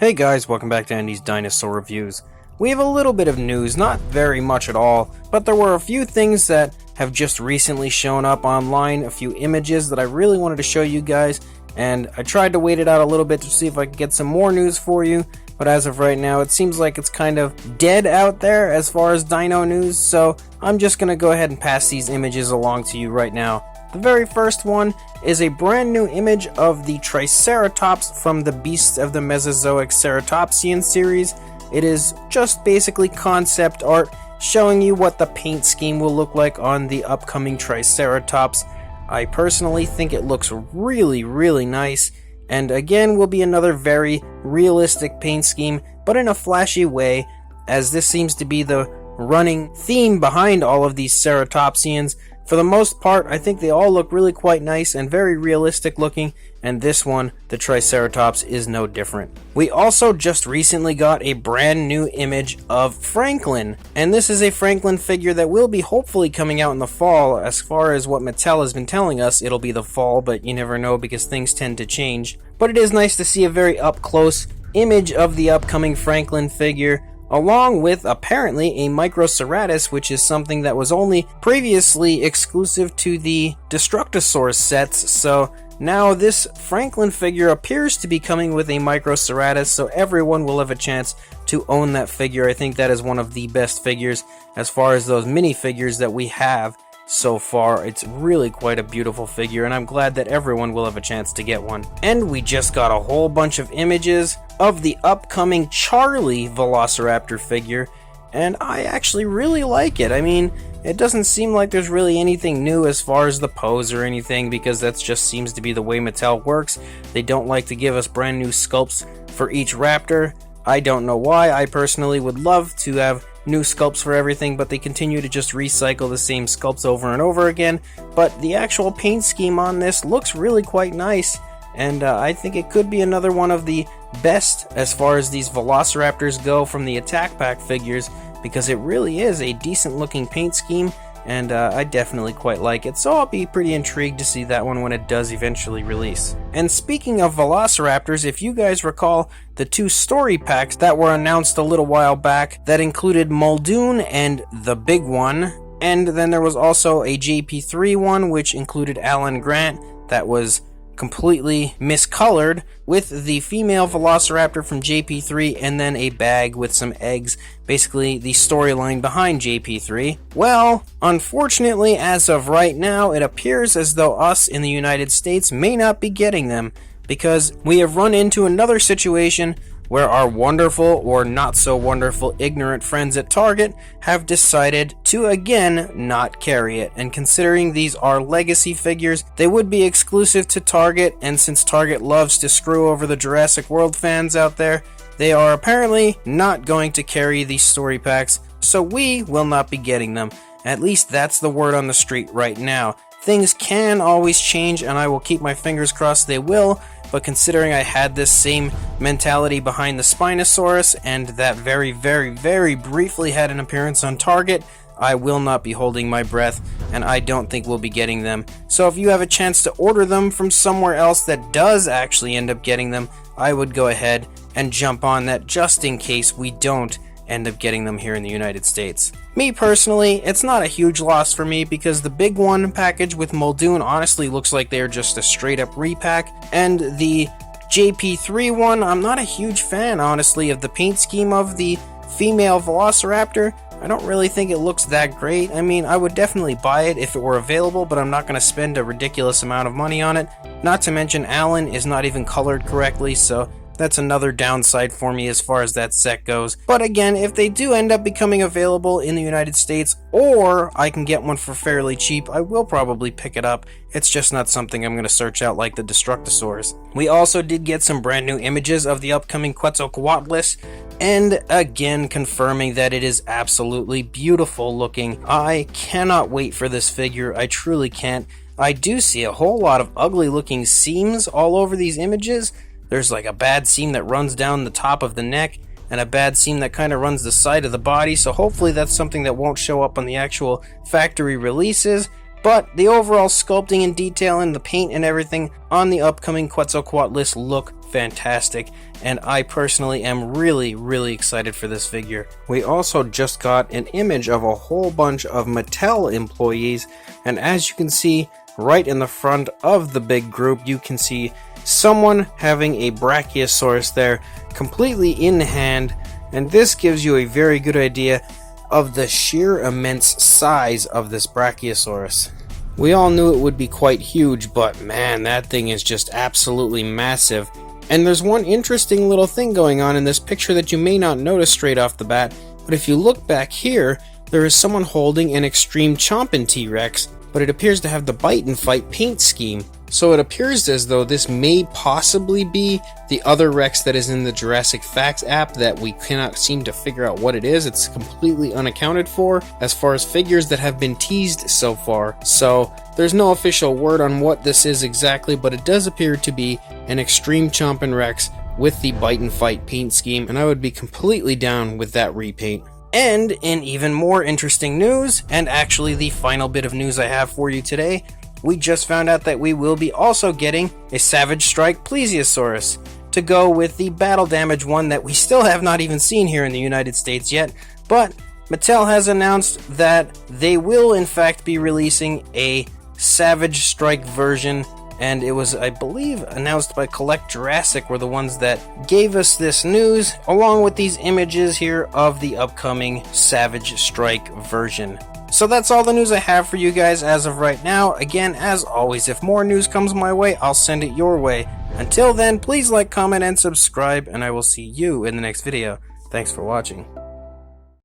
Hey guys, welcome back to Andy's Dinosaur Reviews. We have a little bit of news, not very much at all, but there were a few things that have just recently shown up online, a few images that I really wanted to show you guys, and I tried to wait it out a little bit to see if I could get some more news for you, but as of right now, it seems like it's kind of dead out there as far as dino news, so I'm just going to go ahead and pass these images along to you right now. The very first one is a brand new image of the Triceratops from the Beasts of the Mesozoic Ceratopsian series. It is just basically concept art showing you what the paint scheme will look like on the upcoming Triceratops. I personally think it looks really nice, and again will be another very realistic paint scheme, but in a flashy way, as this seems to be the running theme behind all of these Ceratopsians. For the most part, I think they all look really quite nice and very realistic looking, and this one, the Triceratops, is no different. We also just recently got a brand new image of Franklin, and this is a Franklin figure that will be hopefully coming out in the fall. As far as what Mattel has been telling us, it'll be the fall, but you never know because things tend to change. But it is nice to see a very up-close image of the upcoming Franklin figure, along with apparently a Microceratus, which is something that was only previously exclusive to the Destructosaurus sets, so now this Franklin figure appears to be coming with a Microceratus, so everyone will have a chance to own that figure. I think that is one of the best figures as far as those minifigures that we have so far. It's really quite a beautiful figure, and I'm glad that everyone will have a chance to get one. And we just got a whole bunch of images of the upcoming Charlie Velociraptor figure, and I actually really like it. I mean, it doesn't seem like there's really anything new as far as the pose or anything, because that just seems to be the way Mattel works. They don't like to give us brand new sculpts for each raptor. I don't know why. I personally would love to have new sculpts for everything, but they continue to just recycle the same sculpts over and over again. But the actual paint scheme on this looks really quite nice, and I think it could be another one of the best as far as these Velociraptors go from the Attack Pack figures, because it really is a decent looking paint scheme, and I definitely quite like it, so I'll be pretty intrigued to see that one when it does eventually release. And speaking of Velociraptors, if you guys recall the two story packs that were announced a little while back that included Muldoon and the big one, and then there was also a JP3 one which included Alan Grant that was completely miscolored, with the female Velociraptor from JP3 and then a bag with some eggs, basically the storyline behind JP3. Well, unfortunately, as of right now, it appears as though us in the United States may not be getting them, because we have run into another situation where our wonderful or not so wonderful ignorant friends at Target have decided to again not carry it. And considering these are legacy figures, they would be exclusive to Target, and since Target loves to screw over the Jurassic World fans out there, they are apparently not going to carry these story packs, so we will not be getting them. At least that's the word on the street right now. Things can always change, and I will keep my fingers crossed they will, but considering I had this same mentality behind the Spinosaurus, and that very briefly had an appearance on Target, I will not be holding my breath, and I don't think we'll be getting them. So if you have a chance to order them from somewhere else that does actually end up getting them, I would go ahead and jump on that just in case we don't end up getting them here in the United States. Me personally, it's not a huge loss for me, because the big one package with Muldoon honestly looks like they're just a straight up repack, and the JP3 one, I'm not a huge fan honestly of the paint scheme of the female Velociraptor. I don't really think it looks that great. I mean, I would definitely buy it if it were available, but I'm not going to spend a ridiculous amount of money on it. Not to mention Alan is not even colored correctly, so that's another downside for me as far as that set goes. But again, if they do end up becoming available in the United States, or I can get one for fairly cheap, I will probably pick it up. It's just not something I'm going to search out like the Destructosaurus. We also did get some brand new images of the upcoming Quetzalcoatlus, and again confirming that it is absolutely beautiful looking. I cannot wait for this figure, I truly can't. I do see a whole lot of ugly looking seams all over these images. There's like a bad seam that runs down the top of the neck, and a bad seam that kind of runs the side of the body, so hopefully that's something that won't show up on the actual factory releases. but the overall sculpting and detail and the paint and everything on the upcoming Quetzalcoatlus look fantastic, and I personally am really excited for this figure. We also just got an image of a whole bunch of Mattel employees, and as you can see right in the front of the big group, you can see someone having a Brachiosaurus there completely in hand, and this gives you a very good idea of the sheer immense size of this Brachiosaurus. We all knew it would be quite huge, but man, that thing is just absolutely massive. And there's one interesting little thing going on in this picture that you may not notice straight off the bat, but if you look back here, there is someone holding an extreme chompin' T-Rex, but it appears to have the bite and fight paint scheme. So it appears as though this may possibly be the other Rex that is in the Jurassic Facts app that we cannot seem to figure out what it is. It's completely unaccounted for as far as figures that have been teased so far. So there's no official word on what this is exactly, but it does appear to be an extreme chompin' Rex with the bite and fight paint scheme, and I would be completely down with that repaint. And in even more interesting news, and actually the final bit of news I have for you today, we just found out that we will be also getting a Savage Strike Plesiosaurus to go with the battle damage one that we still have not even seen here in the United States yet, but Mattel has announced that they will in fact be releasing a Savage Strike version, and it was, I believe, announced by Collect Jurassic were the ones that gave us this news, along with these images here of the upcoming Savage Strike version. So that's all the news I have for you guys as of right now. Again, as always, if more news comes my way, I'll send it your way. Until then, please like, comment, and subscribe, and I will see you in the next video. Thanks for watching.